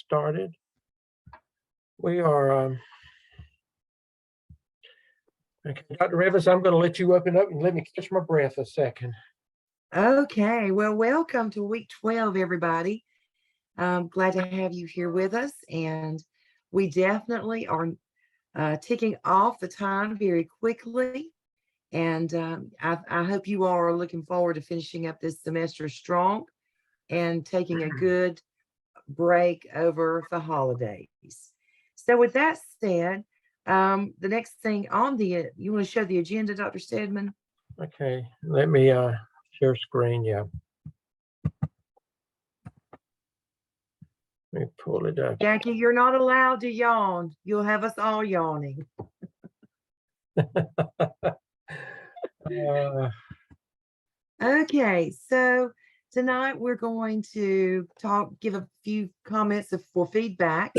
started. We are, okay, Dr. Revis, I'm going to let you open up and let me catch my breath a second. Okay, well, welcome to week 12, everybody. I'm glad to have you here with us, and we definitely are ticking off the time very quickly. And I hope you all are looking forward to finishing up this semester strong and taking a good break over the holidays. So with that said, the next thing on you want to show the agenda, Dr. Stedman? Okay, let me share screen. Yeah. Let me pull it up. Jackie, you're not allowed to yawn. You'll have us all yawning. Okay, so tonight we're going to give a few comments for feedback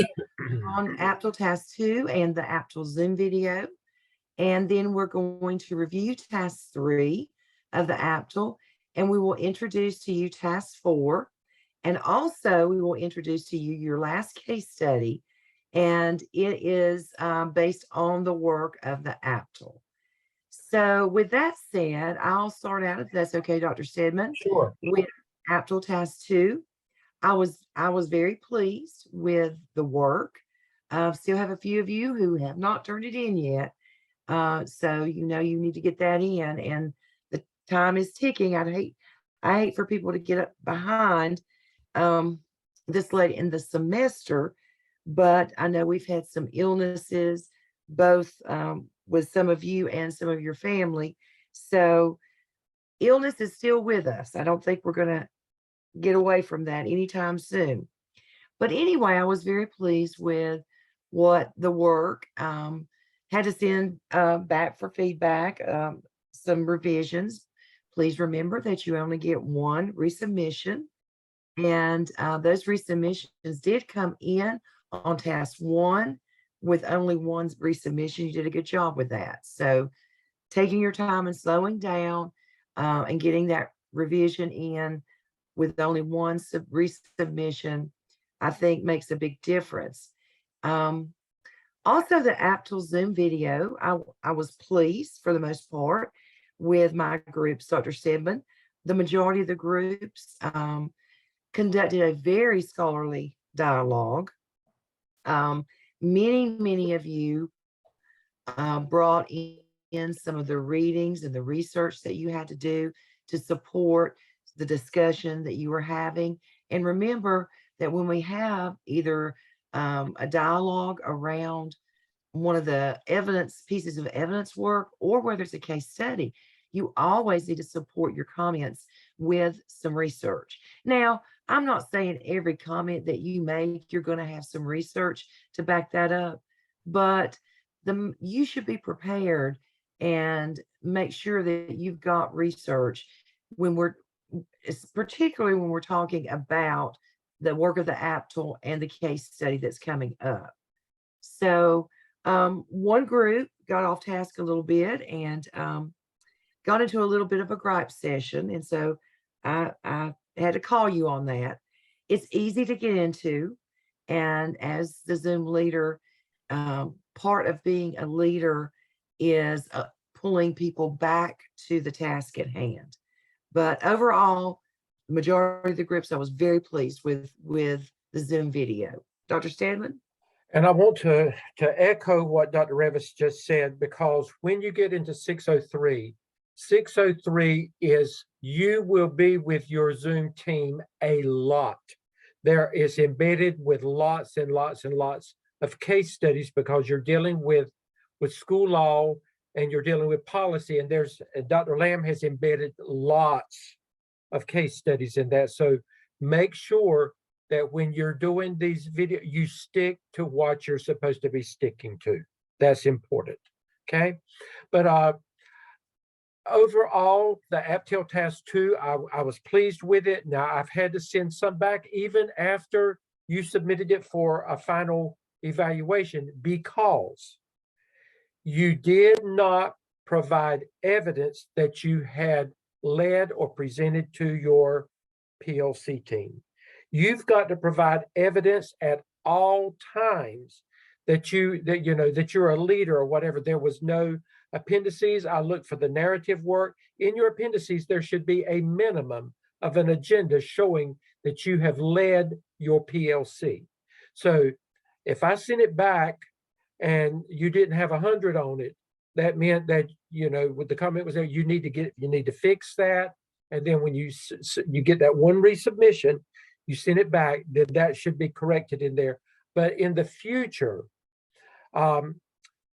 on AAPTEL Task 2 and the AAPTEL Zoom video. And then we're going to review Task 3 of the AAPTEL, and we will introduce to you Task 4. And also we will introduce to you your last case study, and it is based on the work of the AAPTEL. So with that said, I'll start out, if that's okay, Dr. Stedman. Sure. With AAPTEL Task 2. I was very pleased with the work. Still have a few of you who have not turned it in yet. So you need to get that in, and the time is ticking. I hate for people to get up behind this late in the semester, but I know we've had some illnesses, both with some of you and some of your family. So illness is still with us. I don't think we're going to get away from that anytime soon. But anyway, I was very pleased with what the work had to send back for feedback, some revisions. Please remember that you only get one resubmission. And those resubmissions did come in on Task 1 with only one resubmission. You did a good job with that. So taking your time and slowing down and getting that revision in with only one resubmission, I think makes a big difference. Also, the AAPTEL Zoom video, I was pleased for the most part with my groups, Dr. Stedman. The majority of the groups conducted a very scholarly dialogue. Many of you brought in some of the readings and the research that you had to do to support the discussion that you were having. And remember that when we have either a dialogue around one of the pieces of evidence work, or whether it's a case study, you always need to support your comments with some research. Now, I'm not saying every comment that you make, you're going to have some research to back that up, but you should be prepared and make sure that you've got research particularly when we're talking about the work of the AAPTEL and the case study that's coming up. So one group got off task a little bit and got into a little bit of a gripe session. And so I had to call you on that. It's easy to get into. And as the Zoom leader, part of being a leader is pulling people back to the task at hand. But overall, majority of the groups, I was very pleased with the Zoom video. Dr. Stedman? And I want to echo what Dr. Revis just said, because when you get into 603 is you will be with your Zoom team a lot. There is embedded with lots and lots and lots of case studies, because you're dealing with school law and you're dealing with policy. And Dr. Lamb has embedded lots of case studies in that. So make sure that when you're doing these videos, you stick to what you're supposed to be sticking to. That's important, okay? But overall, the AAPTEL Task 2, I was pleased with it. Now, I've had to send some back even after you submitted it for a final evaluation, because you did not provide evidence that you had led or presented to your PLC team. You've got to provide evidence at all times that you're a leader or whatever. There was no appendices. I looked for the narrative work. In your appendices, there should be a minimum of an agenda showing that you have led your PLC. So if I sent it back and you didn't have 100 on it, that meant that, with the comment was there, you need to fix that. And then when you get that one resubmission, you send it back, then that should be corrected in there. But in the future, and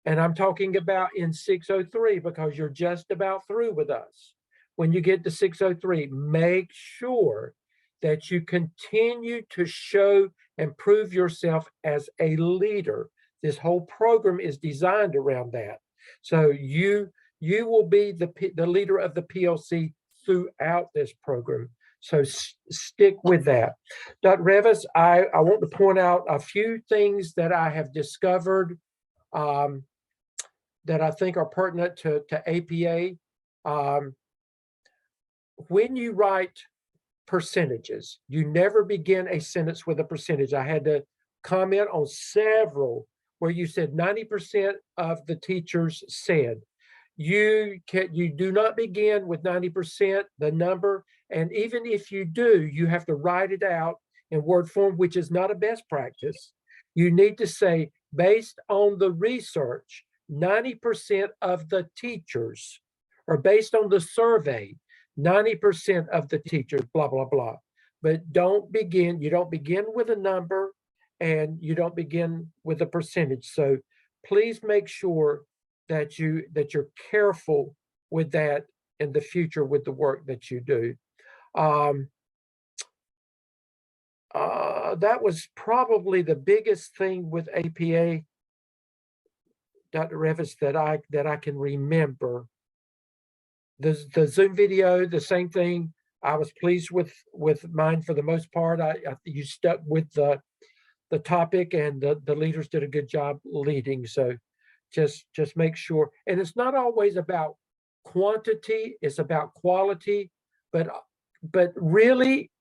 I'm talking about in 603, because you're just about through with us. When you get to 603, make sure that you continue to show and prove yourself as a leader. This whole program is designed around that. So you will be the leader of the PLC throughout this program. So stick with that. Dr. Revis, I want to point out a few things that I have discovered that I think are pertinent to APA. When you write percentages, you never begin a sentence with a percentage. I had to comment on several where you said 90% of the teachers said. You do not begin with 90%, the number, and even if you do, you have to write it out in word form, which is not a best practice. You need to say, based on the research, 90% of the teachers, or based on the survey, 90% of the teachers, blah, blah, blah. But you don't begin with a number, and you don't begin with a percentage. So please make sure that you're careful with that in the future with the work that you do. That was probably the biggest thing with APA, Dr. Revis, that I can remember. The Zoom video, the same thing. I was pleased with mine for the most part. You stuck with the topic, and the leaders did a good job leading. So just make sure. And it's not always about quantity, it's about quality. But really,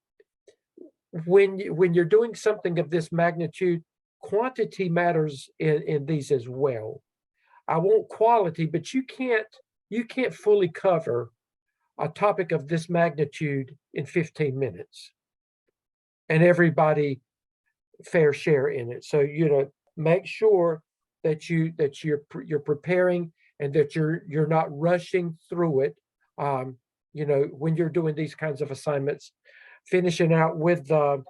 when you're doing something of this magnitude, quantity matters in these as well. I want quality, but you can't fully cover a topic of this magnitude in 15 minutes and everybody fair share in it. So make sure that you're preparing, and that you're not rushing through it. When you're doing these kinds of assignments, finishing out with the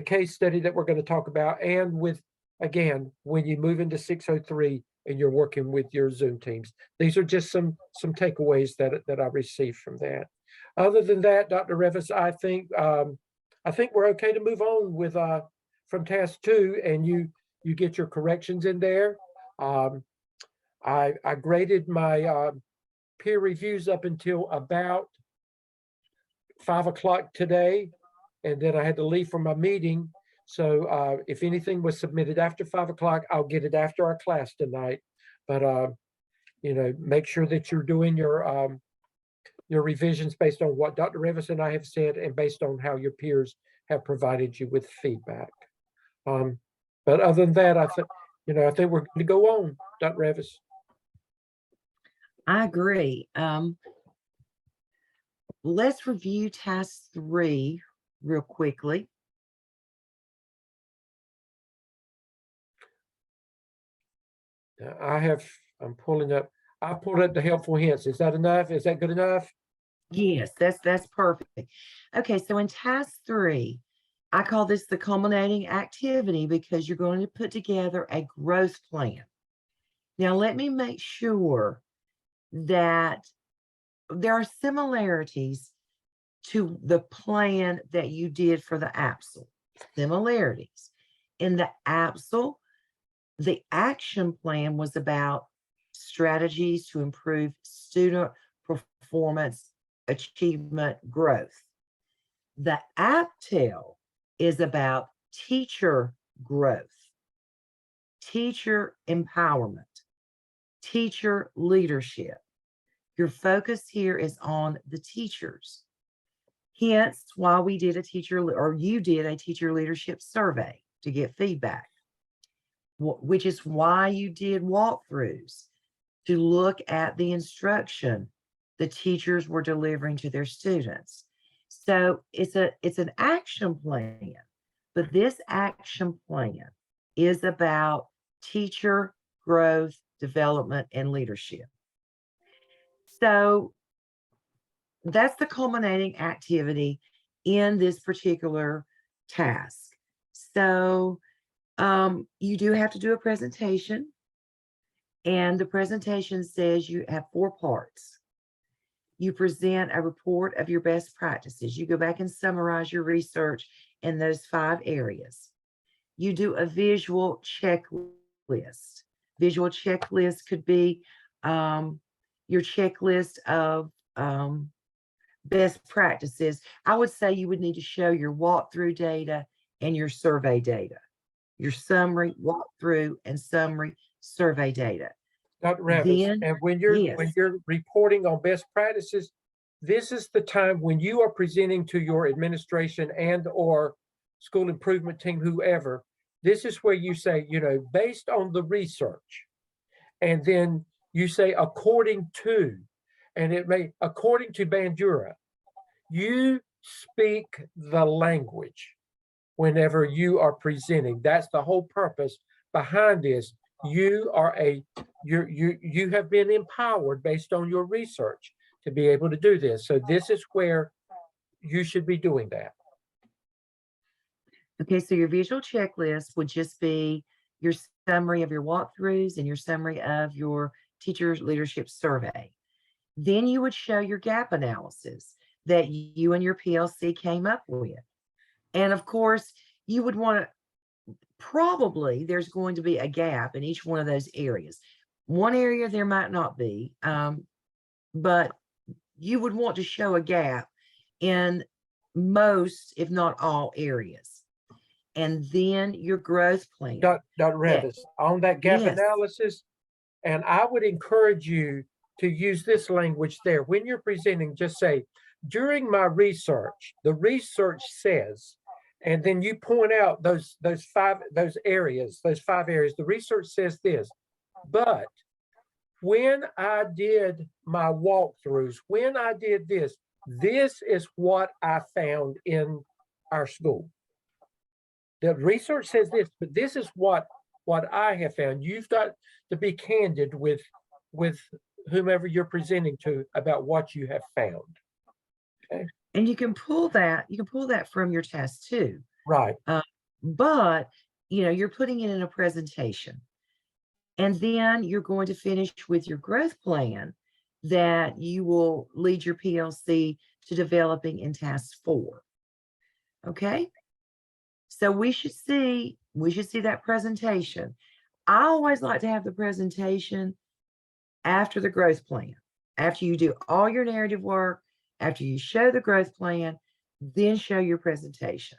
case study that we're going to talk about, and with, again, when you move into 603 and you're working with your Zoom teams. These are just some takeaways that I received from that. Other than that, Dr. Revis, I think we're okay to move on with from task 2, and you get your corrections in there. I graded my peer reviews up until about 5 o'clock today, and then I had to leave for my meeting. So if anything was submitted after 5 o'clock, I'll get it after our class tonight. But make sure that you're doing your revisions based on what Dr. Revis and I have said, and based on how your peers have provided you with feedback. But other than that, I think we're going to go on, Dr. Revis. I agree. Let's review task 3 real quickly. I'm pulling up. I pulled up the helpful hints. Is that enough? Is that good enough? Yes, that's perfect. Okay, so in task 3, I call this the culminating activity, because you're going to put together a growth plan. Now, let me make sure that there are similarities to the plan that you did for the AAPTEL. Similarities. In the AAPTEL, the action plan was about strategies to improve student performance, achievement, growth. The AAPTEL is about teacher growth, teacher empowerment, teacher leadership. Your focus here is on the teachers. Hence why we did you did a teacher leadership survey to get feedback. which is why you did walkthroughs, to look at the instruction the teachers were delivering to their students. So it's an action plan, but this action plan is about teacher growth, development, and leadership. So that's the culminating activity in this particular task. So you do have to do a presentation, and the presentation says you have 4 parts. You present a report of your best practices. You go back and summarize your research in those 5 areas. You do a visual checklist. Visual checklist could be your checklist of best practices. I would say you would need to show your walkthrough data and your survey data, your summary, walkthrough, and summary survey data. Dr. Ravis, Then, and when yes, you're reporting on best practices, this is the time when you are presenting to your administration and or school improvement team, whoever, this is where you say, based on the research, and then you say according to, and it may, according to Bandura, you speak the language whenever you are presenting. That's the whole purpose behind this. You are you have been empowered based on your research to be able to do this. So this is where you should be doing that. okay, so your visual checklist would just be your summary of your walkthroughs and your summary of your teacher leadership survey. Then you would show your gap analysis that you and your PLC came up with. And of course, you would want to, probably there's going to be a gap in each one of those areas. One area there might not be, but you would want to show a gap in most, if not all, areas. And then your growth plan. Dr. that- Revis, on that gap yes, analysis, and I would encourage you to use this language there. When you're presenting, just say, during my research, the research says, and then you point out those 5 areas, the research says this, but when I did my walkthroughs, when I did this is what I found in our school. The research says this, but this is what I have found. You've got to be candid with whomever you're presenting to about what you have found. Okay. and you can pull that from your test too. Right. But you're putting it in a presentation, and then you're going to finish with your growth plan that you will lead your PLC to developing in task 4. Okay. So we should see that presentation. I always like to have the presentation after the growth plan. After you do all your narrative work, after you show the growth plan, then show your presentation.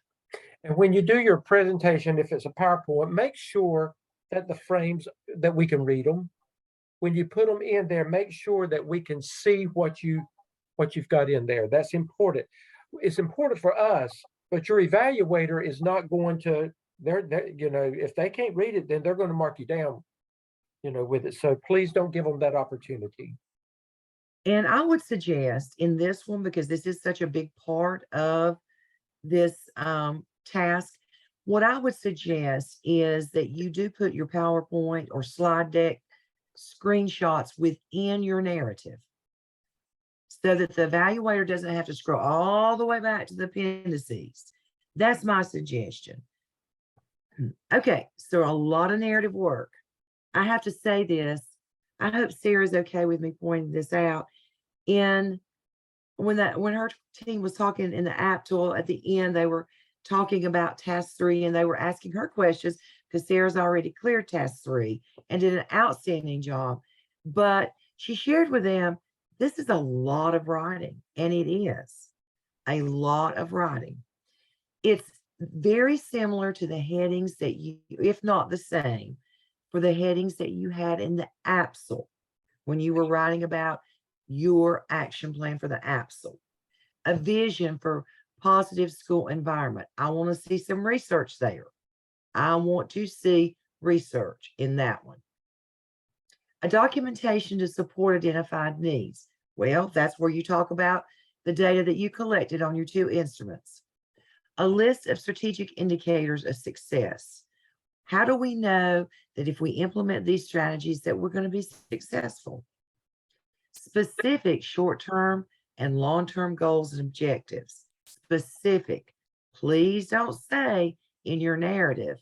And when you do your presentation, if it's a PowerPoint, make sure that the frames, that we can read them. When you put them in there, make sure that we can see what you've got in there. That's important. It's important for us, but your evaluator is not going to, if they can't read it, then they're going to mark you down, with it. So please don't give them that opportunity. And I would suggest in this one, because this is such a big part of this task, what I would suggest is that you do put your PowerPoint or slide deck screenshots within your narrative, so that the evaluator doesn't have to scroll all the way back to the appendices. That's my suggestion. Okay, so a lot of narrative work. I have to say this. I hope Sarah's okay with me pointing this out. When her team was talking in the AAPTEL at the end, they were talking about task 3, and they were asking her questions because Sarah's already cleared task 3 and did an outstanding job. But she shared with them, this is a lot of writing, and it is a lot of writing. It's very similar to the headings that you, if not the same, for the headings that you had in the AAPTEL when you were writing about your action plan for the AAPTEL. A vision for positive school environment. I want to see some research there. I want to see research in that one. A documentation to support identified needs. Well, that's where you talk about the data that you collected on your 2 instruments. A list of strategic indicators of success. How do we know that if we implement these strategies that we're going to be successful? Specific short-term and long-term goals and objectives. Specific. Please don't say in your narrative,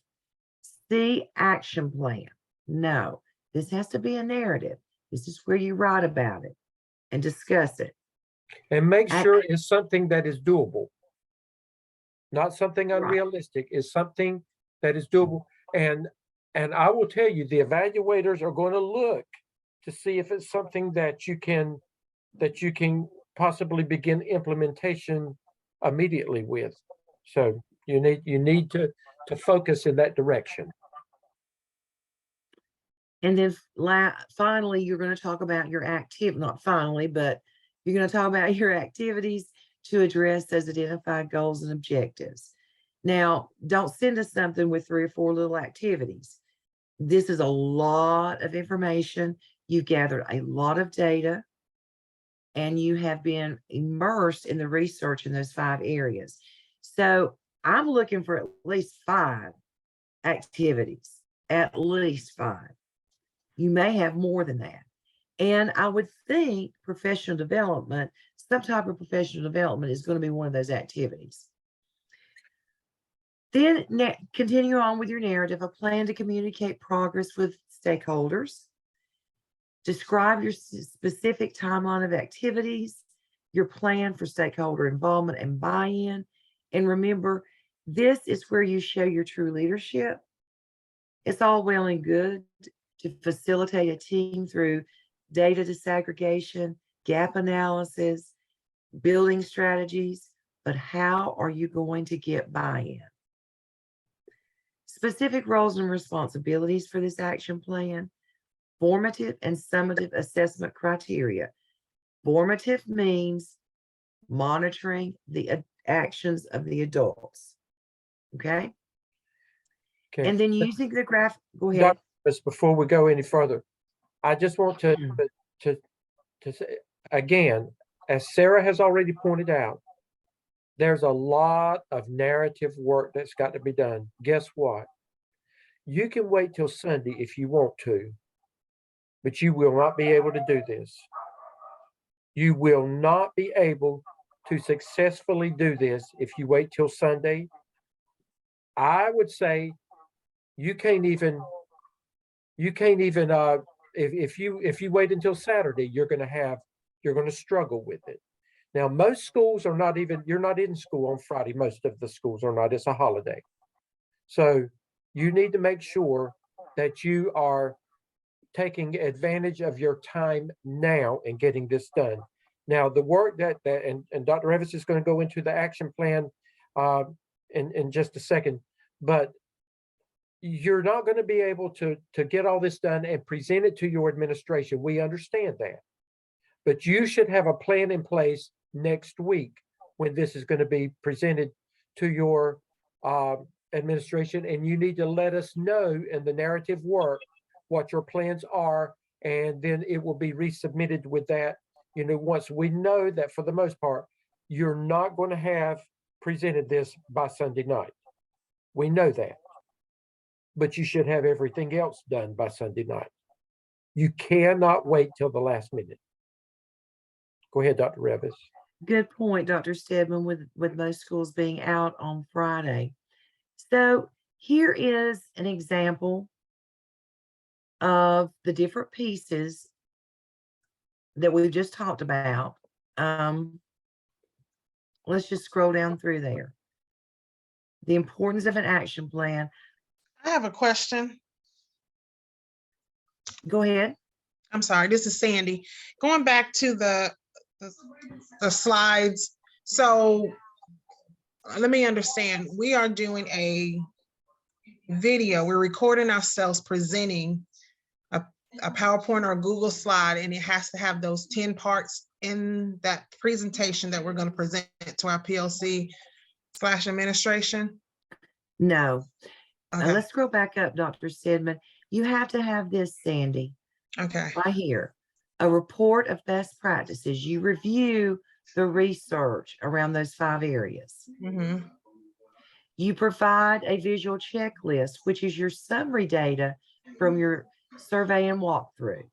see action plan. No, this has to be a narrative. This is where you write about it and discuss it. And make sure it's something that is doable, not something Right. unrealistic. It's something that is doable. And I will tell you, the evaluators are going to look to see if it's something that you can possibly begin implementation immediately with. So you need to focus in that direction. And then finally, you're going to talk about your not finally, but you're going to talk about your activities to address those identified goals and objectives. Now, don't send us something with 3 or 4 little activities. This is a lot of information. You gathered a lot of data, and you have been immersed in the research in those 5 areas. So I'm looking for at least 5 activities, at least 5. You may have more than that. And I would think professional development, some type of professional development is going to be one of those activities. Then continue on with your narrative, a plan to communicate progress with stakeholders. Describe your specific timeline of activities, your plan for stakeholder involvement and buy-in. And remember, this is where you show your true leadership. It's all well and good to facilitate a team through data disaggregation, gap analysis, building strategies, but how are you going to get buy-in? Specific roles and responsibilities for this action plan, formative and summative assessment criteria. Formative means monitoring the actions of the adults. Okay. Okay. And then using the graph, go ahead. Before we go any further, I just want to say again, as Sarah has already pointed out, there's a lot of narrative work that's got to be done. Guess what? You can wait till Sunday if you want to, but you will not be able to do this. You will not be able to successfully do this if you wait till Sunday. I would say you can't even if you wait until Saturday, you're going to struggle with it. Now, most schools are not even, you're not in school on Friday. Most of the schools are not. It's a holiday. So you need to make sure that you are taking advantage of your time now and getting this done. Now, the work and Dr. Evans is going to go into the action plan in just a second, but you're not going to be able to get all this done and present it to your administration. We understand that. But you should have a plan in place next week when this is going to be presented to your administration, and you need to let us know in the narrative work what your plans are, and then it will be resubmitted with that. Once we know that for the most part, you're not going to have presented this by Sunday night. We know that. But you should have everything else done by Sunday night. You cannot wait till the last minute. Go ahead, Dr. Revis. Good point, Dr. Stedman, with most schools being out on Friday. So here is an example of the different pieces that we've just talked about. Let's just scroll down through there. The importance of an action plan. I have a question. Go ahead. I'm sorry, this is Sandy. Going back to the slides. So let me understand. We are doing a video. We're recording ourselves presenting a PowerPoint or a Google slide, and it has to have those 10 parts in that presentation that we're going to present to our PLC/administration? No. And Okay, let's scroll back up, Dr. Stedman. You have to have this, Sandy, okay, right here. A report of best practices. You review the research around those 5 areas. mm-hmm, You provide a visual checklist, which is your summary data from your survey and walkthrough.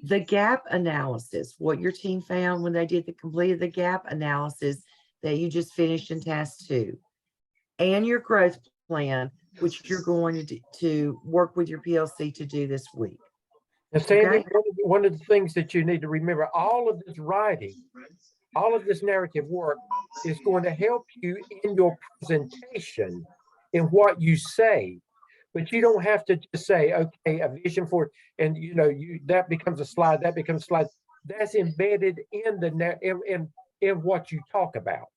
The gap analysis, what your team found when they did completed the gap analysis that you just finished in task 2, and your growth plan, which you're going to work with your PLC to do this week. And Sandy, Okay. one of the things that you need to remember, all of this writing, all of this narrative work is going to help you in your presentation in what you say. But you don't have to just say, okay, a vision for, and that becomes a slide, that becomes a slide. That's embedded in the in what you talk about.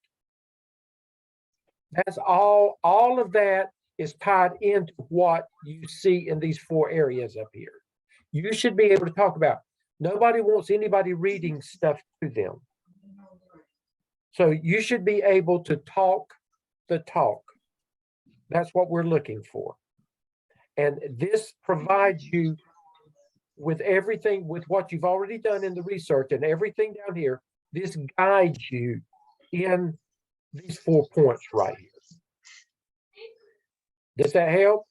That's all of that is tied into what you see in these 4 areas up here. You should be able to talk about. Nobody wants anybody reading stuff to them. So you should be able to talk the talk. That's what we're looking for. And this provides you with everything, with what you've already done in the research and everything down here. This guides you in these 4 points right here. Does that help?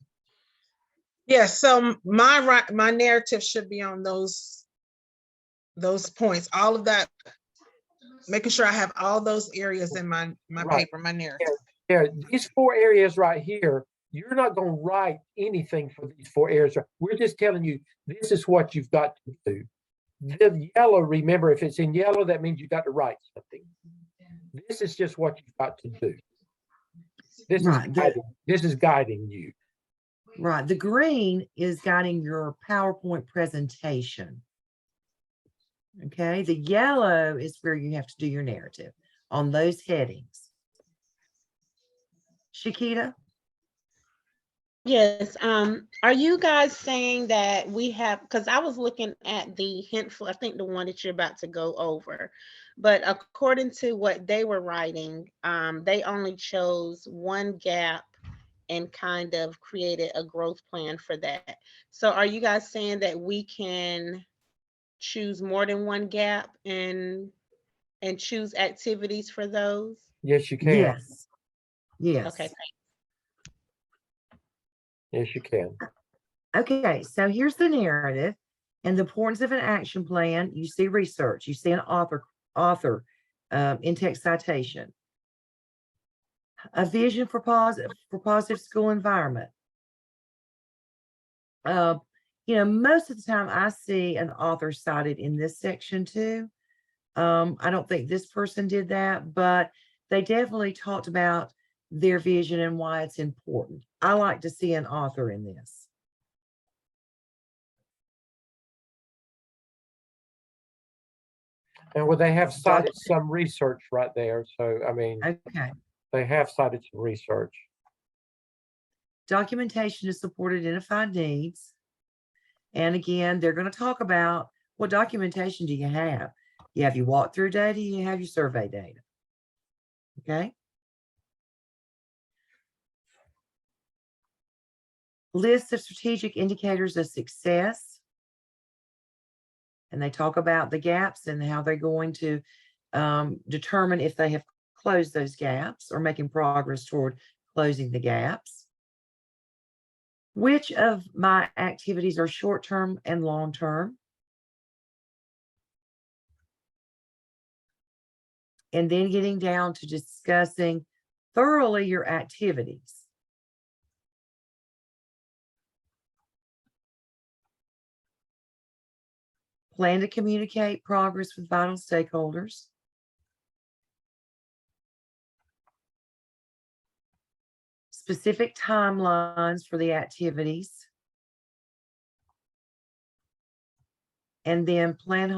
yes, so my narrative should be on those points, all of that, making sure I have all those areas in my Right. paper, my narrative. Yeah, these 4 areas right here, you're not going to write anything for these 4 areas. We're just telling you, this is what you've got to do. The yellow, remember, if it's in yellow, that means you got to write something. This is just what you've got to do. This is guiding you. Right. The green is guiding your PowerPoint presentation. Okay. The yellow is where you have to do your narrative on those headings. Shakita? Yes. Are you guys saying that we have, because I was looking at the hintful, I think the one that you're about to go over, but according to what they were writing, they only chose one gap and kind of created a growth plan for that. So are you guys saying that we can choose more than one gap and choose activities for those? Yes, you can. Yes. Yes. Okay. Yes, you can. Okay. So here's the narrative and the importance of an action plan. You see research, you see an author in-text citation, a vision for positive school environment. Most of the time I see an author cited in this section too. I don't think this person did that, but they definitely talked about their vision and why it's important. I like to see an author in this. And well, they have cited some research right there. So, I mean, Okay. they have cited some research. Documentation to support identified needs. And again, they're going to talk about what documentation do you have? You have your walkthrough data, you have your survey data. Okay. List of strategic indicators of success. And they talk about the gaps and how they're going to determine if they have closed those gaps or making progress toward closing the gaps. Which of my activities are short-term and long-term? And then getting down to discussing thoroughly your activities. Plan to communicate progress with vital stakeholders. Specific timelines for the activities. And then plan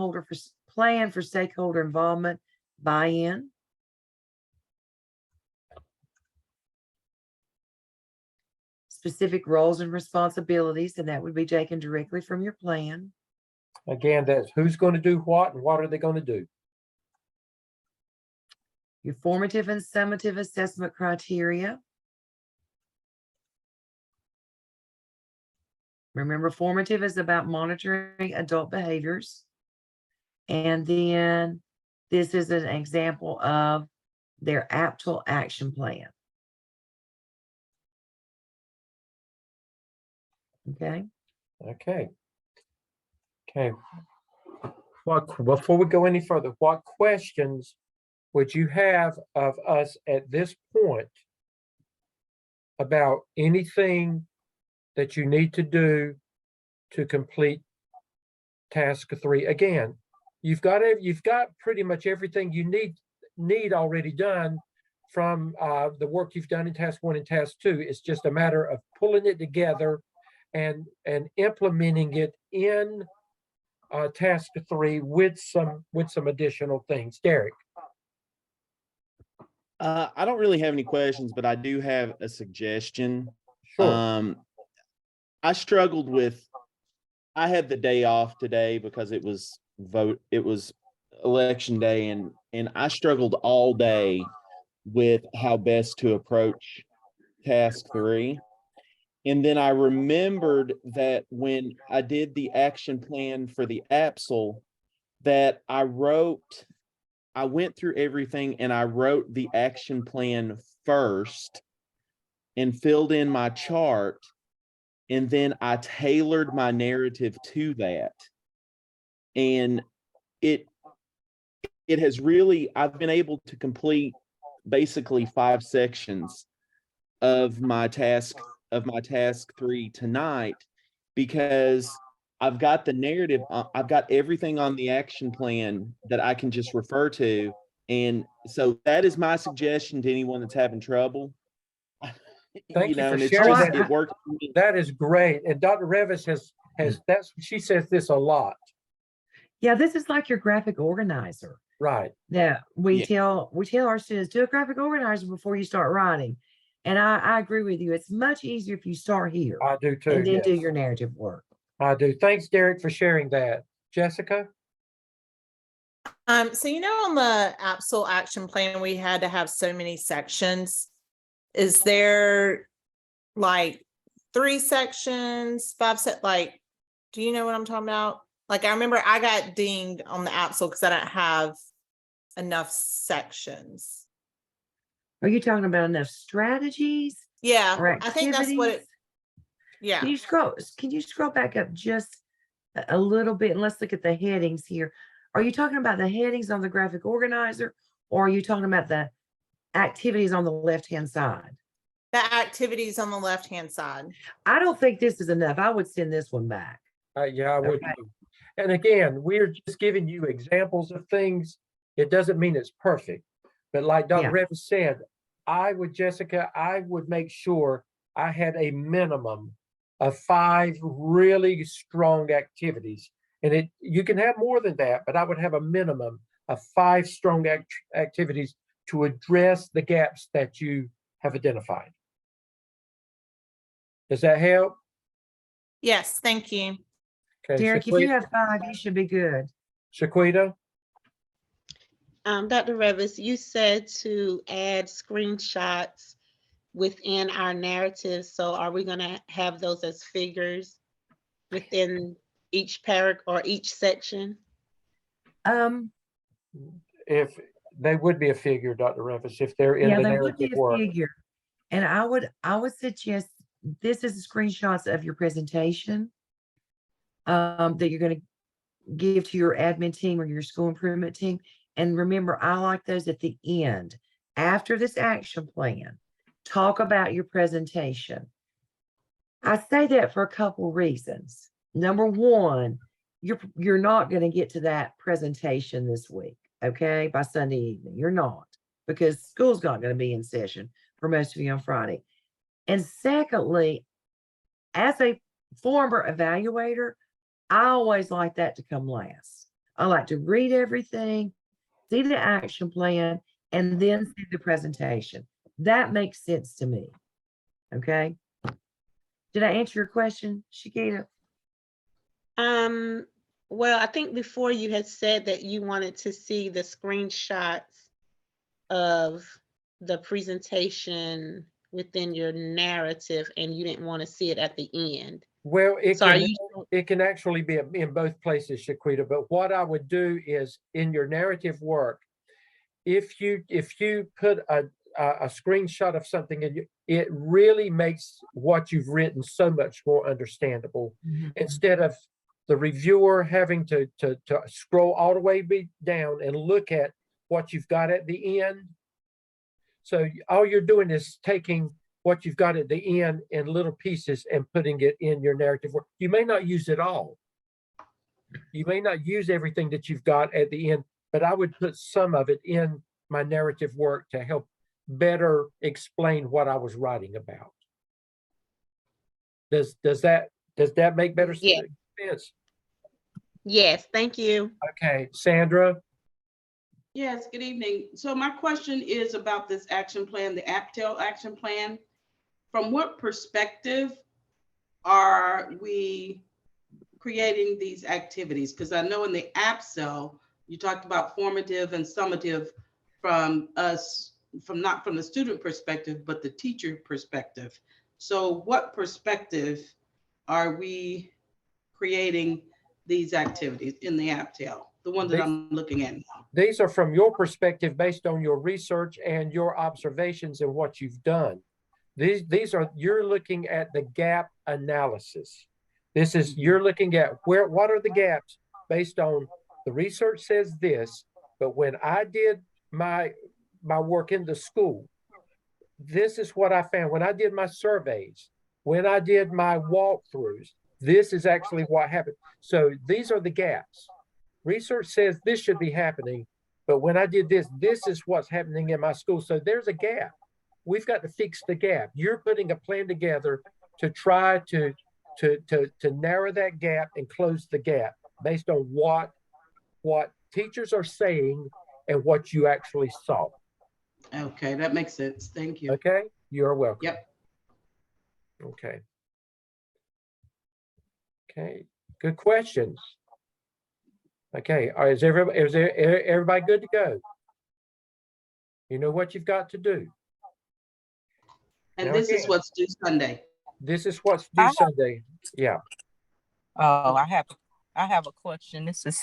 for stakeholder involvement, buy-in. Specific roles and responsibilities, and that would be taken directly from your plan. Again, that's who's going to do what and what are they going to do. Your formative and summative assessment criteria. Remember, formative is about monitoring adult behaviors. And then this is an example of their AAPTEL action plan. Okay. Okay. Okay. Before we go any further, what questions would you have of us at this point about anything that you need to do to complete task 3? Again, you've got pretty much everything you need already done from the work you've done in task 1 and task 2. It's just a matter of pulling it together and implementing it in task 3 with some additional things. Derek. I don't really have any questions, but I do have a suggestion. Sure. I struggled with, I had the day off today because it was election day, and I struggled all day with how best to approach task 3. And then I remembered that when I did the action plan for the AAPTEL, that I went through everything and I wrote the action plan first and filled in my chart. And then I tailored my narrative to that. And it has really, I've been able to complete basically 5 sections of my task 3 tonight, because I've got the narrative, I've got everything on the action plan that I can just refer to. And so that is my suggestion to anyone that's having trouble. Thank you for And it's sharing just, that. it worked for me. That is great. And Dr. Revis has she says this a lot. Yeah, this is like your graphic organizer. Right. Yeah, we Yeah. tell our students, do a graphic organizer before you start writing. And I agree with you. It's much easier if you start here I do too. and then do Yes, your narrative work. I do. Thanks, Derek, for sharing that. Jessica? So on the AAPTEL action plan, we had to have so many sections. Is there like 3 sections, 5 set? Like, do you know what I'm talking about? Like, I remember I got dinged on the AAPTEL because I don't have enough sections. Are you talking about enough strategies Yeah, or I think that's what it. activities? Yeah. Can you scroll back up just a little bit and let's look at the headings here. Are you talking about the headings on the graphic organizer, or are you talking about the activities on the left-hand side? The activities on the left-hand side. I don't think this is enough. I would send this one back. Yeah, I would. Okay. too. And again, we're just giving you examples of things. It doesn't mean it's perfect. But like Dr. Revis said, Jessica, I would make sure I had a minimum of 5 really strong activities. And you can have more than that, but I would have a minimum of 5 strong activities to address the gaps that you have identified. Does that help? Yes, thank you. Okay, Derek, if you have 5, you should be good. Shaquita? Dr. Revis, you said to add screenshots within our narrative. So are we going to have those as figures within each paragraph or each section? If they would be a figure, Dr. Revis, if they're in the they would be narrative a work. figure. And I would suggest this is screenshots of your presentation that you're going to give to your admin team or your school improvement team. And remember, I like those at the end. After this action plan, talk about your presentation. I say that for a couple reasons. Number one, you're not going to get to that presentation this week, okay, by Sunday evening. You're not, because school's not going to be in session for most of you on Friday. And secondly, as a former evaluator, I always like that to come last. I like to read everything, see the action plan, and then see the presentation. That makes sense to me. Okay. Did I answer your question, Shakita? Well, I think before you had said that you wanted to see the screenshots of the presentation within your narrative and you didn't want to see it at the end. Well, So are you, it can actually be in both places, Shaquita, but what I would do is in your narrative work, if you put a screenshot of something and it really makes what you've written so much more understandable instead of the reviewer having to scroll all the way down and look at what you've got at the end. So all you're doing is taking what you've got at the end in little pieces and putting it in your narrative work. You may not use it all. You may not use everything that you've got at the end, but I would put some of it in my narrative work to help better explain what I was writing about. Does that make better Yeah. sense? yes, thank you. Okay, Sandra. Yes, good evening. So my question is about this action plan, the AAPTEL action plan. From what perspective are we creating these activities? Because I know in the APSEL, you talked about formative and summative from us, not from the student perspective, but the teacher perspective. So what perspective are we creating these activities in the APTEL, the one that I'm looking at now? These are from your perspective based on your research and your observations and what you've done. These are, you're looking at the gap analysis. This is, you're looking at what are the gaps based on the research says this, but when I did my work in the school, this is what I found. When I did my surveys, when I did my walkthroughs, this is actually what happened. So these are the gaps. Research says this should be happening, but when I did this, this is what's happening in my school. So there's a gap. We've got to fix the gap. You're putting a plan together to try to narrow that gap and close the gap based on what teachers are saying and what you actually saw. Okay, that makes sense. Thank you. Okay, you're welcome. Yep. Okay. Okay, good questions. Okay, all right, is everybody good to go? You know what you've got to do. And Now this is again, what's due Sunday. This is what's due Sunday. Yeah. Oh, I have a question. This is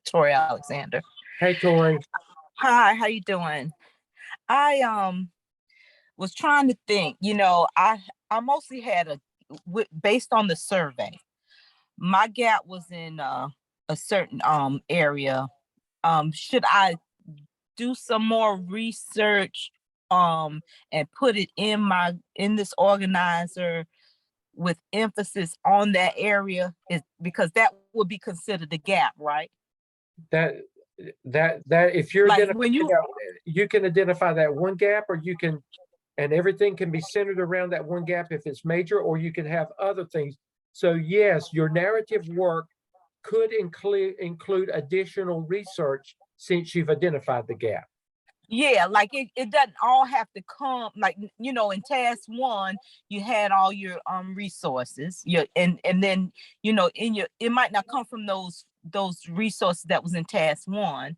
Tori Alexander. Hey, Tori. Hi, how you doing? I was trying to think, I mostly had based on the survey. My gap was in a certain area. Should I do some more research and put it in this organizer with emphasis on that area, is because that would be considered a gap, right? That if you're Like identifying, you can identify that one gap, or you can, and everything can be centered around that one gap if it's major, or you can have other things. So yes, your narrative work could include additional research since you've identified the gap. Yeah, like it doesn't all have to come, like, in task 1, you had all your resources, and then, it might not come from those resources that was in task 1,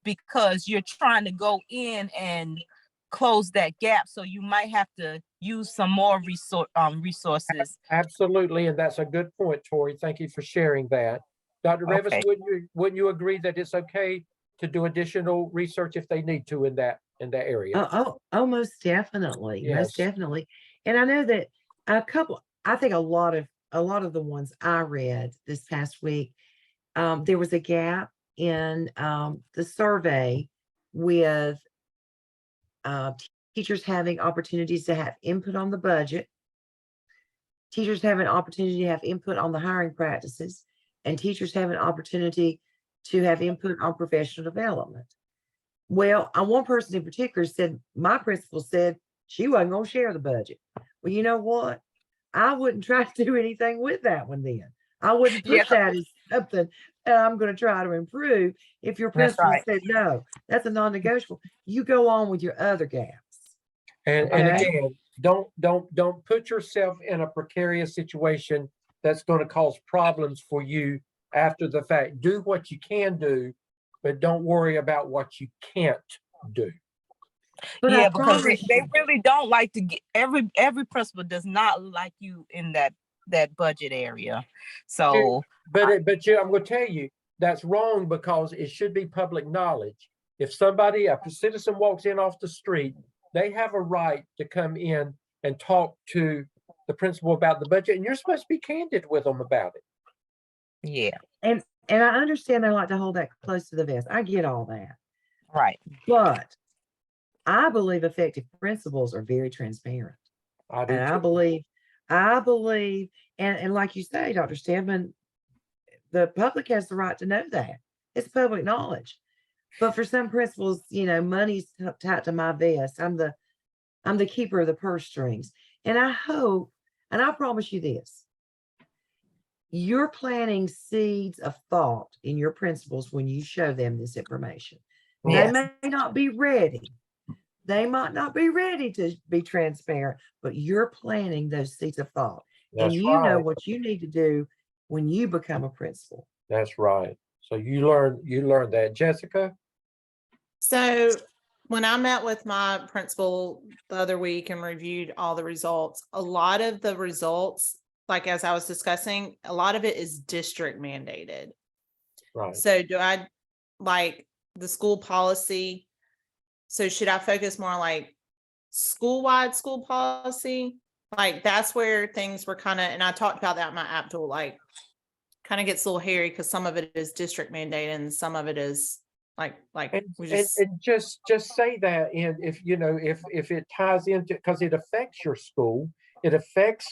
because you're trying to go in and close that gap. So you might have to use some more resources. Absolutely, and that's a good point, Tori. Thank you for sharing that. Dr. Revis, Okay. wouldn't you agree that it's okay to do additional research if they need to in that area? Oh, most definitely. Yes. Most definitely. And I know that I think a lot of the ones I read this past week, there was a gap in the survey with teachers having opportunities to have input on the budget, teachers have an opportunity to have input on the hiring practices, and teachers have an opportunity to have input on professional development. Well, one person in particular said, my principal said she wasn't going to share the budget. Well, you know what? I wouldn't try to do anything with that one then. I wouldn't put that as something that I'm going to try to improve. If your principal said, no, that's a non-negotiable, you go on with your other gaps. And again, don't put yourself in a precarious situation that's going to cause problems for you after the fact. Do what you can do, but don't worry about what you can't do. But because they really don't like to get every principal does not like you in that that budget area. So But I'm going to tell you that's wrong because it should be public knowledge. If somebody, a citizen walks in off the street, they have a right to come in and talk to the principal about the budget, and you're supposed to be candid with them about it. yeah, And I understand they like to hold that close to the vest. I get all that. right. But I believe effective principals are very transparent. I do And too. I believe, and like you say, Dr. Stedman, the public has the right to know that. It's public knowledge. But for some principals, you know, money's tied to my vest. I'm the keeper of the purse strings. And I hope, and I promise you this, you're planting seeds of thought in your principals when you show them this information. They Yes. may not be ready. They might not be ready to be transparent, but you're planting those seeds of thought. That's And you know right. what you need to do when you become a principal. That's right. So you learn that. Jessica? So when I met with my principal the other week and reviewed all the results, a lot of the results, like as I was discussing, a lot of it is district mandated. Right. So do I like the school policy? So should I focus more on like school-wide school policy? Like that's where things were kind of, and I talked about that in my AAPTEL, like kind of gets a little hairy because some of it is district mandated and some of it is like we just And just say that, and if you know if it ties into, because it affects your school, it affects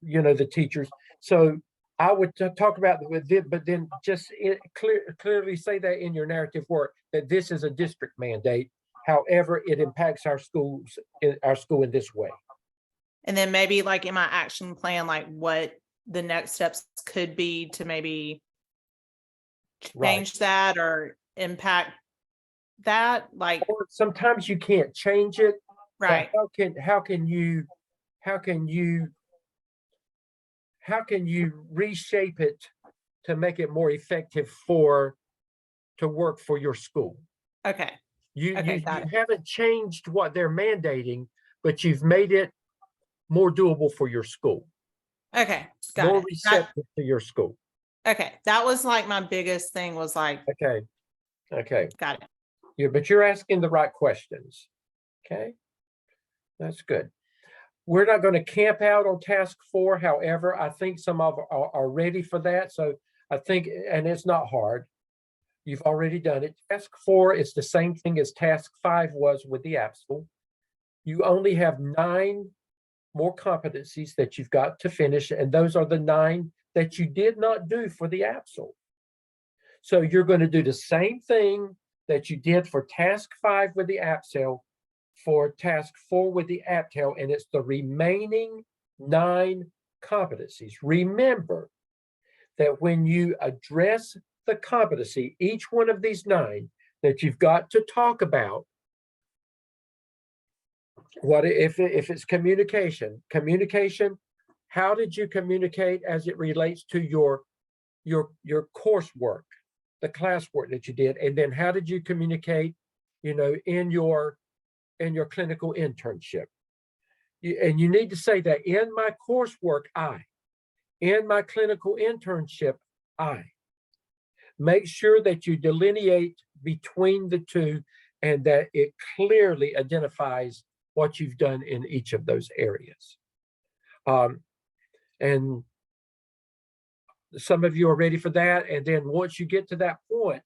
the teachers. So I would talk about it, but then just clearly say that in your narrative work that this is a district mandate. However, it impacts our school in this way. and then maybe like in my action plan, like what the next steps could be to maybe change that or impact that, like Or sometimes you can't change it. But right. how can you reshape it to make it more effective to work for your school? Okay. You Got it. haven't changed what they're mandating, but you've made it more doable for your school, Okay. more Got it. receptive to your school. Okay. That was like my biggest thing was like, Okay. got it. Yeah, but you're asking the right questions. Okay, that's good. We're not going to camp out on task 4. However, I think some of are ready for that. So I think, and it's not hard. You've already done it. Task 4 is the same thing as task 5 was with the AAPTEL. You only have 9 more competencies that you've got to finish, and those are the 9 that you did not do for the AAPTEL. So you're going to do the same thing that you did for task 5 with the AAPTEL for task 4 with the AAPTEL, and it's the remaining 9 competencies. Remember that when you address the competency, each one of these 9 that you've got to talk about, what if it's communication? How did you communicate as it relates to your coursework, the classwork that you did, and then how did you communicate, in your clinical internship? And you need to say that in my coursework, in my clinical internship, make sure that you delineate between the two and that it clearly identifies what you've done in each of those areas. And some of you are ready for that. And then once you get to that point,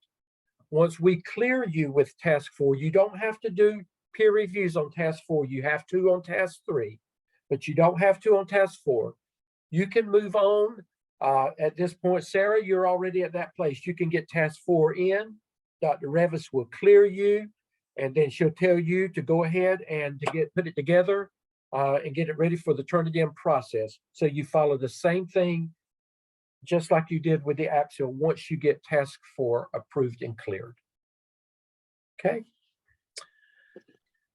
once we clear you with task 4, you don't have to do peer reviews on task 4. You have to on task 3, but you don't have to on task 4. You can move on. At this point, Sarah, you're already at that place. You can get task 4 in. Dr. Revis will clear you, and then she'll tell you to go ahead and to put it together and get it ready for the Turnitin process. So you follow the same thing, just like you did with the AAPTEL once you get task 4 approved and cleared. Okay.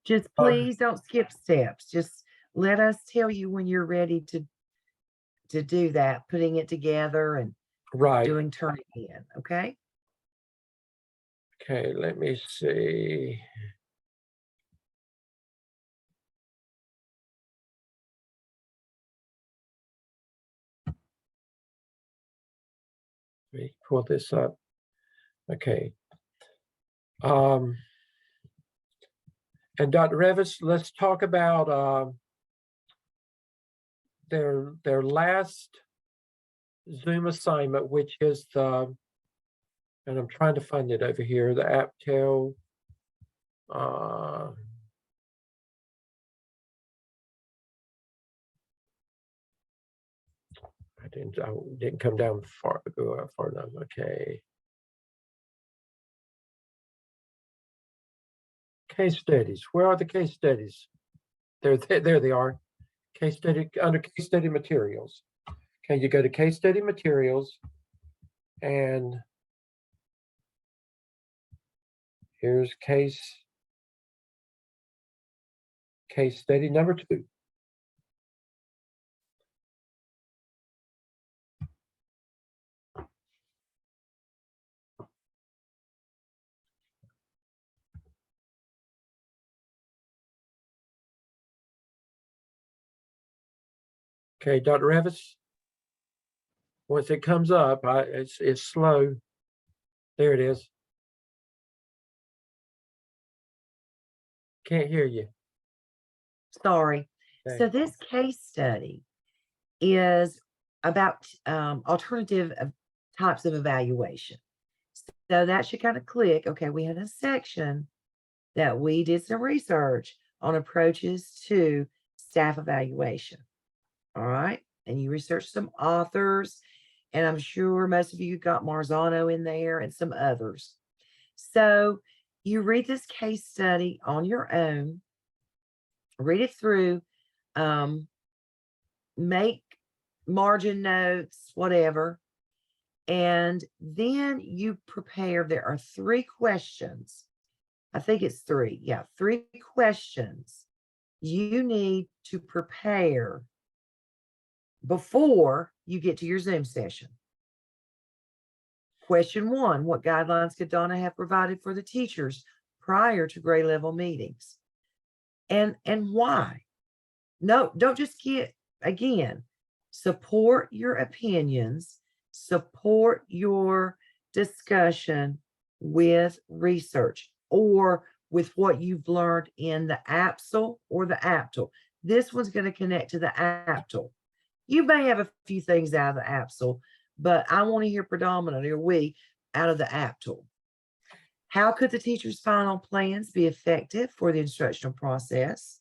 Just please don't skip steps. Just let us tell you when you're ready to do that, putting it together and doing Turnitin. Okay. Okay, let me see. Let me pull this up. Okay. And Dr. Revis, let's talk about their last Zoom assignment, which is the, and I'm trying to find it over here, the AAPTEL. I didn't come down go out far enough. Okay. Case studies. Where are the case studies? There they are. Case study, under case study materials. Okay, you go to case study materials, and here's case study number 2. Okay, Dr. Revis. Once it comes up, it's slow. There it is. Can't hear you. Sorry. Okay. So this case study is about alternative types of evaluation. So that should kind of click. Okay, we had a section that we did some research on approaches to staff evaluation. All right. And you researched some authors, and I'm sure most of you got Marzano in there and some others. So you read this case study on your own, read it through, make margin notes, whatever. And then you prepare. There are 3 questions. I think it's 3. Yeah, 3 questions you need to prepare before you get to your Zoom session. Question 1, what guidelines could Donna have provided for the teachers prior to grade level meetings? And why? No, don't just get, again, support your opinions, support your discussion with research or with what you've learned in the APSL or the APTEL. This one's going to connect to the APTEL. You may have a few things out of the APSL, but I want to hear predominantly, or we, out of the APTEL. How could the teacher's final plans be effective for the instructional process?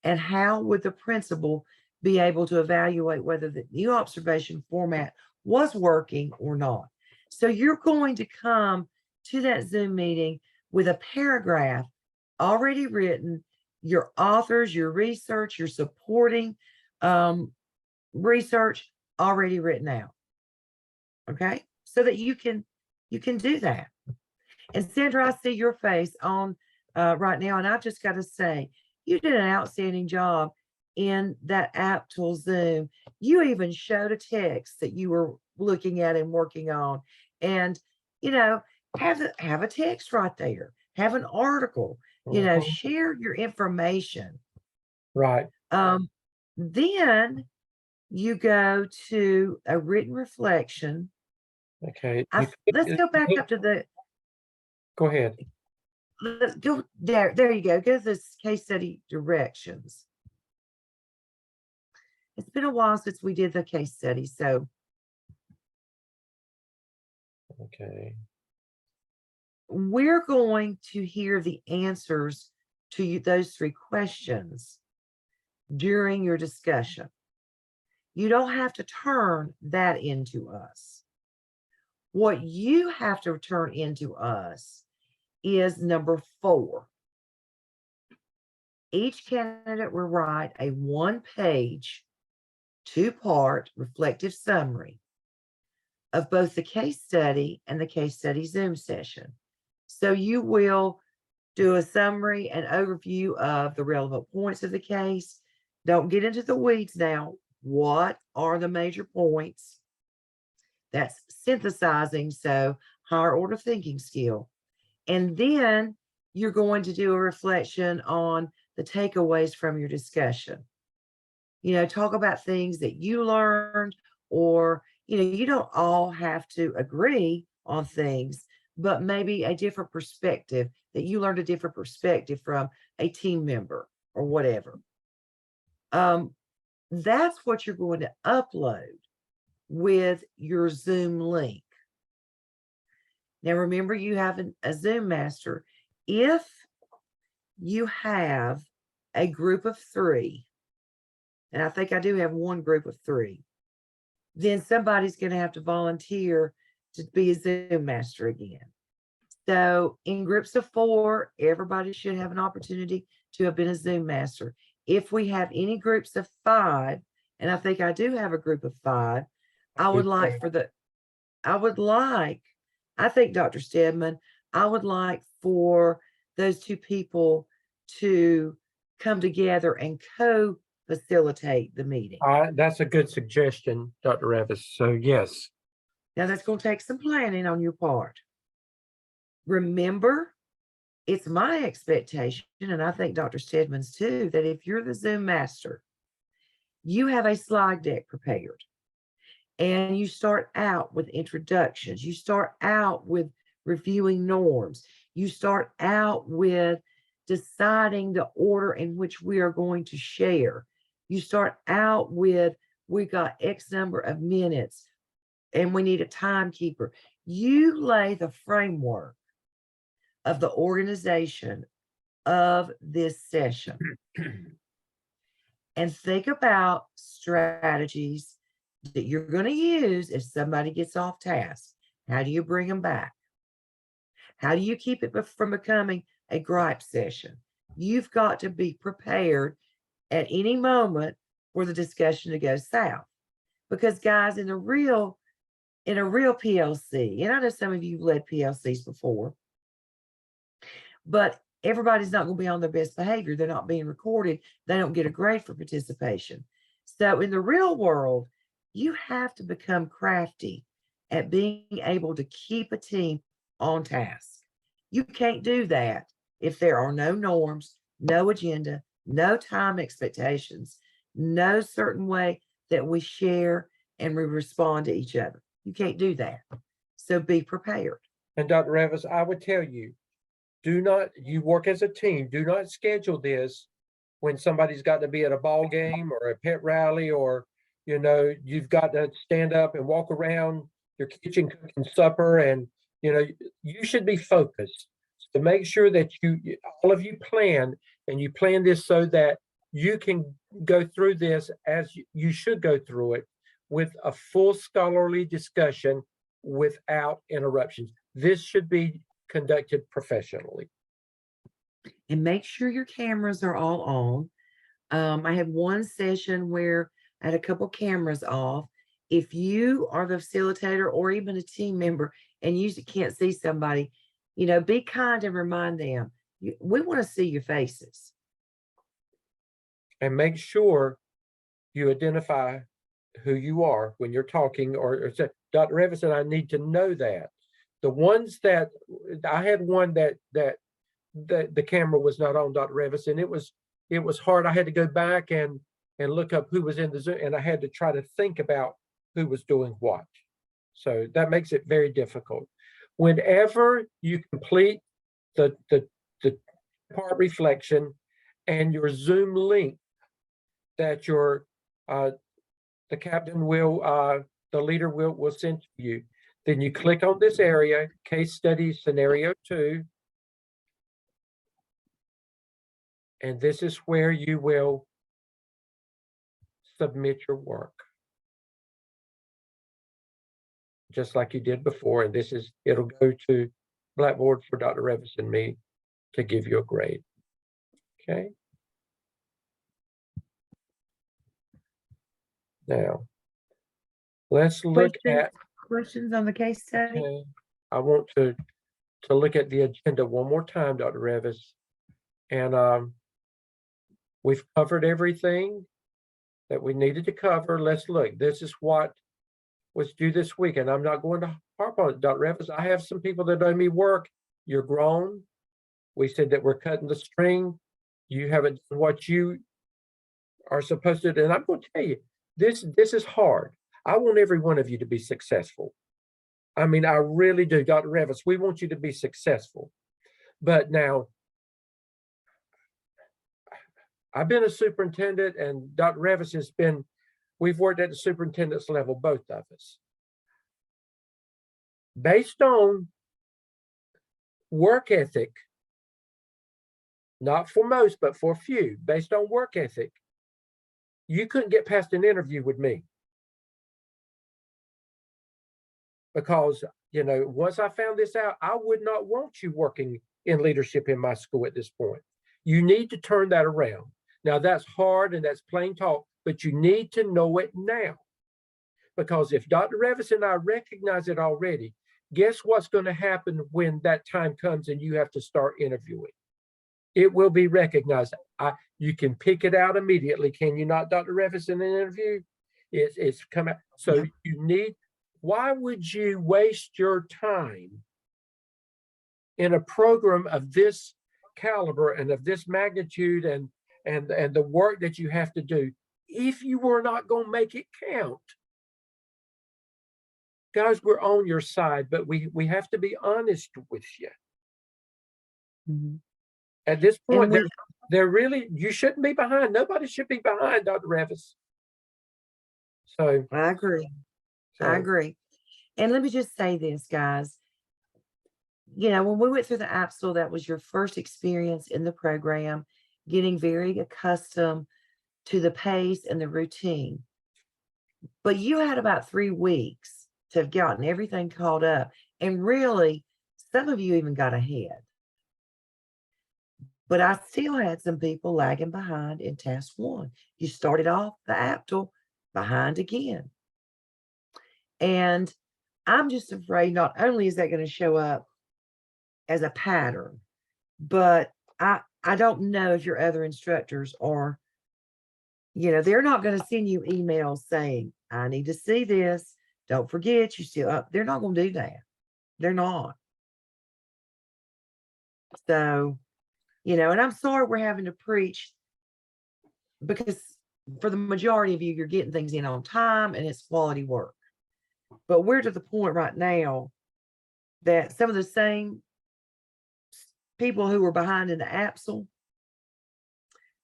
And how would the principal be able to evaluate whether the new observation format was working or not? So you're going to come to that Zoom meeting with a paragraph already written, your authors, your research, your supporting research already written out. Okay, so that you can do that. And Sandra, I see your face on right now, and I've just got to say, you did an outstanding job in that APTEL Zoom. You even showed a text that you were looking at and working on, and have a text right there, have an article, share your information. Right. Then you go to a written reflection. Okay. Let's go back up to the. Go ahead. Let's go there. There you go. Go to this case study directions. It's been a while since we did the case study, so. Okay. We're going to hear the answers to those 3 questions during your discussion. You don't have to turn that into us. What you have to turn into us is number 4. Each candidate will write a 1-page, 2-part reflective summary of both the case study and the case study Zoom session. So you will do a summary and overview of the relevant points of the case. Don't get into the weeds now. What are the major points? That's synthesizing, so higher order thinking skill. And then you're going to do a reflection on the takeaways from your discussion. Talk about things that you learned or you don't all have to agree on things, but maybe a different perspective, that you learned a different perspective from a team member or whatever. That's what you're going to upload with your Zoom link. Now, remember, you have a Zoom master. If you have a group of 3, and I think I do have one group of 3, then somebody's going to have to volunteer to be a Zoom master again. So in groups of 4, everybody should have an opportunity to have been a Zoom master. If we have any groups of 5, and I think I do have a group of 5, I would like I think, Dr. Stedman, I would like for those 2 people to come together and co-facilitate the meeting. That's a good suggestion, Dr. Revis. So yes. Now that's going to take some planning on your part. Remember, it's my expectation, and I think Dr. Stedman's too, that if you're the Zoom master, you have a slide deck prepared. And you start out with introductions. You start out with reviewing norms. You start out with deciding the order in which we are going to share. You start out with, we got X number of minutes and we need a timekeeper. You lay the framework of the organization of this session. And think about strategies that you're going to use if somebody gets off task. How do you bring them back? How do you keep it from becoming a gripe session? You've got to be prepared at any moment for the discussion to go south. Because guys, in a real PLC, and I know some of you led PLCs before, but everybody's not going to be on their best behavior. They're not being recorded. They don't get a grade for participation. So in the real world, you have to become crafty at being able to keep a team on task. You can't do that if there are no norms, no agenda, no time expectations, no certain way that we share and we respond to each other. You can't do that. So be prepared. And Dr. Revis, I would tell you, you work as a team, do not schedule this when somebody's got to be at a ball game or a pet rally, or you've got to stand up and walk around your kitchen cooking supper, and you should be focused. So make sure that all of you plan, and you plan this so that you can go through this as you should go through it, with a full scholarly discussion without interruptions. This should be conducted professionally. And make sure your cameras are all on. I had one session where I had a couple cameras off. If you are the facilitator or even a team member and you can't see somebody, be kind and remind them, we want to see your faces. And make sure you identify who you are when you're talking, or say, Dr. Evison, I need to know that. The ones that I had one that the camera was not on, Dr. Evison. It was hard. I had to go back and look up who was in the Zoom, and I had to try to think about who was doing what. So that makes it very difficult. Whenever you complete the part reflection and your Zoom link that the captain will, the leader will send to you, then you click on this area, case study scenario 2, and this is where you will submit your work, just like you did before. And it'll go to Blackboard for Dr. Revis and me to give you a grade. Okay. Now, let's look at questions on the case study. Okay. I want to look at the agenda one more time, Dr. Revis. And we've covered everything that we needed to cover. Let's look. This is what was due this week. And I'm not going to harp on it, Dr. Revis. I have some people that owe me work. You're grown. We said that we're cutting the string. You haven't done what you are supposed to do. And I'm going to tell you, this is hard. I want every one of you to be successful. I mean, I really do. Dr. Revis, we want you to be successful. But now, I've been a superintendent, and Dr. Revis has been, we've worked at the superintendent's level, both of us. Based on work ethic, not for most, but for few, based on work ethic, you couldn't get past an interview with me. Because, you know, once I found this out, I would not want you working in leadership in my school at this point. You need to turn that around. Now, that's hard and that's plain talk, but you need to know it now. Because if Dr. Revis and I recognize it already, guess what's going to happen when that time comes and you have to start interviewing? It will be recognized. You can pick it out immediately, can you not, Dr. Revis, in an interview? It's come out. So Yeah. you need, why would you waste your time in a program of this caliber and of this magnitude and the work that you have to do if you were not going to make it count? Guys, we're on your side, but we have to be honest with you. Mhm. At this point, we- they're really, you shouldn't be behind. Nobody should be behind, Dr. Revis. So, I agree. I so agree. And let me just say this, guys. You know, when we went through the AAPTEL, that was your first experience in the program, getting very accustomed to the pace and the routine. But you had about 3 weeks to have gotten everything caught up. And really, some of you even got ahead. But I still had some people lagging behind in task 1. You started off the AAPTEL behind again. And I'm just afraid not only is that going to show up as a pattern, but I don't know if your other instructors are, you know, they're not going to send you emails saying, I need to see this. Don't forget, you still up. They're not going to do that. They're not. So, you know, and I'm sorry we're having to preach, because for the majority of you, you're getting things in on time and it's quality work. But we're to the point right now that some of the same people who were behind in the AAPTEL,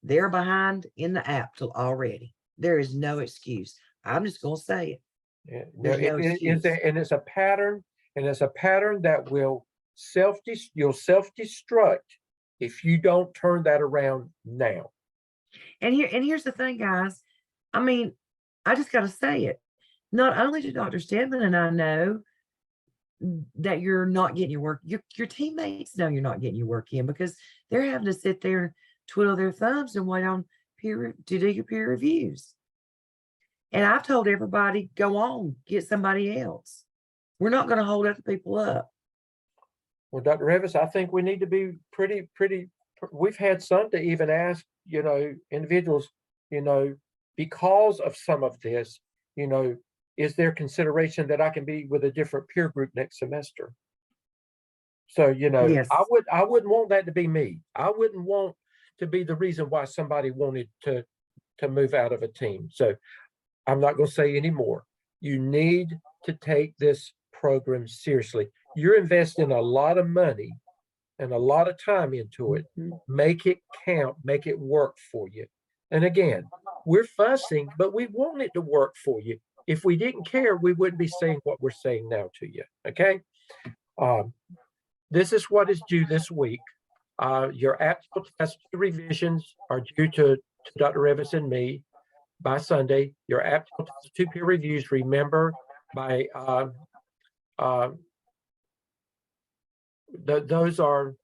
they're behind in the AAPTEL already. There is no excuse. I'm just going to say it. yeah, There's no excuse. and it's a pattern, and it's a pattern that will you'll self-destruct if you don't turn that around now. And here's the thing, guys. I mean, I just got to say it. Not only do Dr. Stedman and I know that you're not getting your work, your teammates know you're not getting your work in, because they're having to sit there and twiddle their thumbs and wait on to do your peer reviews. And I've told everybody, go on, get somebody else. We're not going to hold other people up. Well, Dr. Revis, I think we need to be pretty, we've had some to even ask, you know, individuals, you know, because of some of this, you know, is there consideration that I can be with a different peer group next semester? So, you know, Yes. I wouldn't want that to be me. I wouldn't want to be the reason why somebody wanted to move out of a team. So I'm not going to say any more. You need to take this program seriously. You're investing a lot of money and a lot of time into it. Make it count, make it work for you. And again, we're fussing, but we want it to work for you. If we didn't care, we wouldn't be saying what we're saying now to you. Okay. This is what is due this week. Your AAPTEL test revisions are due to Dr. Revis and me by Sunday. Your AAPTEL 2 peer reviews, remember, by those are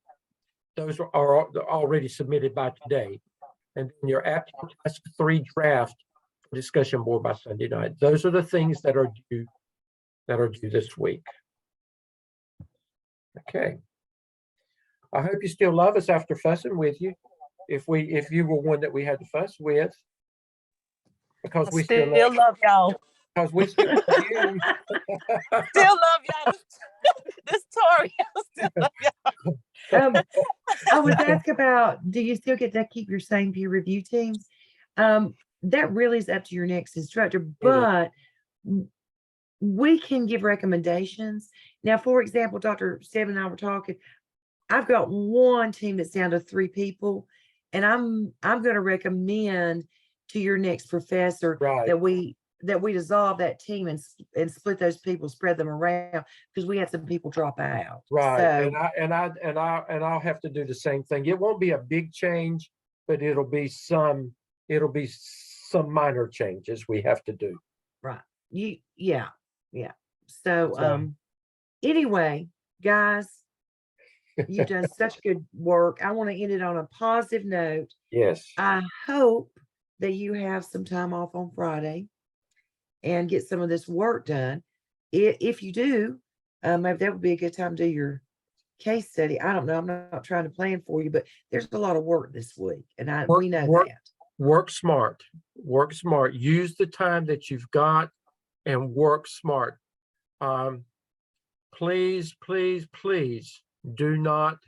already submitted by today, and then your AAPTEL test 3 draft discussion board by Sunday night. Those are the things that are due this week. Okay. I hope you still love us after fussing with you. If you were one that we had to fuss with, because we still love y'all. because we still love you. Still love y'all. This Tori, I still love y'all. I was asked about, do you still get to keep your same peer review teams? That really is up to your next instructor, but we can give recommendations. Now, for example, Dr. Stebbins and I were talking. I've got one team that's down to 3 people, and I'm going to recommend to your next professor Right. that we dissolve that team and split those people, spread them around, because we had some people drop out. Right. So, And I'll have to do the same thing. It won't be a big change, but it'll be some minor changes we have to do. right. Yeah. So, So- anyway, guys, you've done such good work. I want to end it on a positive note. Yes. I hope that you have some time off on Friday and get some of this work done. If you do, maybe that would be a good time to do your case study. I don't know. I'm not trying to plan for you, but there's a lot of work this week, and we know that. Work smart. Work smart. Use the time that you've got and work smart. Please, please, please do not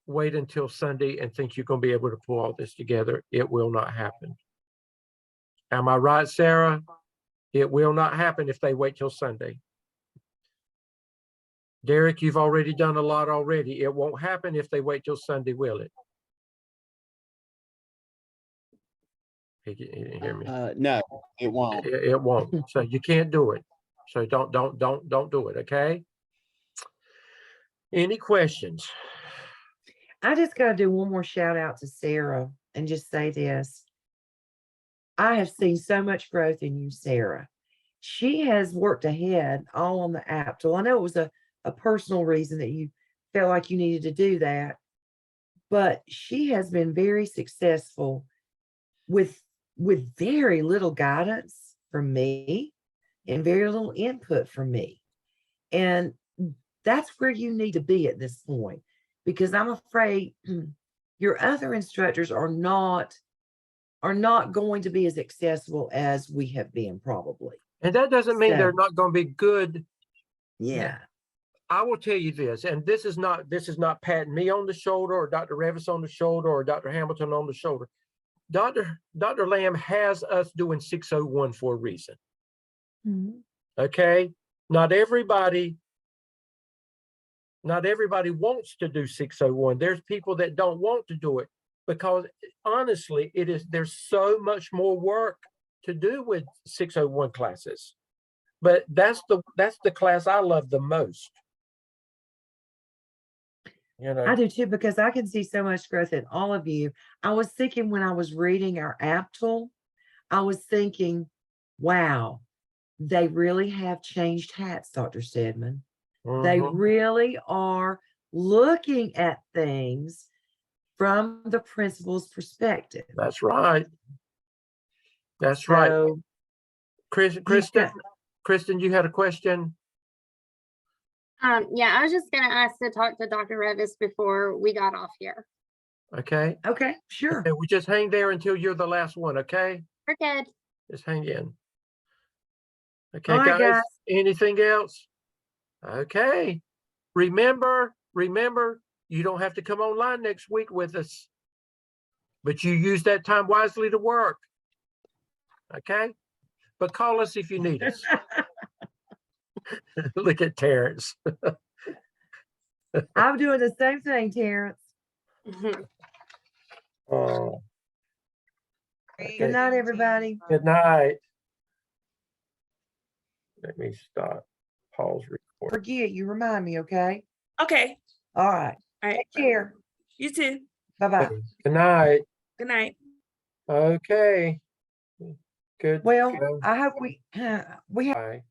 wait until Sunday and think you're going to be able to pull all this together. It will not happen. Am I right, Sarah? It will not happen if they wait till Sunday. Derek, you've already done a lot already. It won't happen if they wait till Sunday, will it? He didn't hear me. No, it won't. It won't. So you can't do it. So don't do it. Okay. Any questions? I just got to do one more shout out to Sarah and just say this. I have seen so much growth in you, Sarah. She has worked ahead all on the AAPTEL. I know it was a personal reason that you felt like you needed to do that, but she has been very successful with very little guidance from me and very little input from me. And that's where you need to be at this point, because I'm afraid your other instructors are not going to be as accessible as we have been, probably. And that doesn't mean So- they're not going to be good. Yeah. I will tell you this, and this is not patting me on the shoulder or Dr. Revis on the shoulder or Dr. Hamilton on the shoulder. Dr. Lamb has us doing 601 for a reason. Mhm. Okay. Not everybody wants to do 601. There's people that don't want to do it because honestly, there's so much more work to do with 601 classes. But that's the class I love the most. You know, I do too, because I can see so much growth in all of you. I was thinking when I was reading our AAPTEL, I was thinking, wow, they really have changed hats, Dr. Stedman. They mhm. really are looking at things from the principal's perspective. That's right. That's right. So Kristen, you had a question? Yeah, I was just gonna ask to talk to Dr. Revis before we got off here. Okay. okay, sure. Okay, we just hang there until you're the last one, okay? We're good. Just hang in. Okay, All right, guys, guys. anything else? Okay. Remember, you don't have to come online next week with us, but you use that time wisely to work. Okay? But call us if you need us. Look at Terrence. I'm doing the same thing, Terrence. Oh, Good night, everybody. good night. Let me stop. Pause recording. Forget, you remind me, okay? Okay. All right. All right. Take care. You too. Bye-bye. Good night. Good night. Okay. Good. Well, go. I hope we have Bye.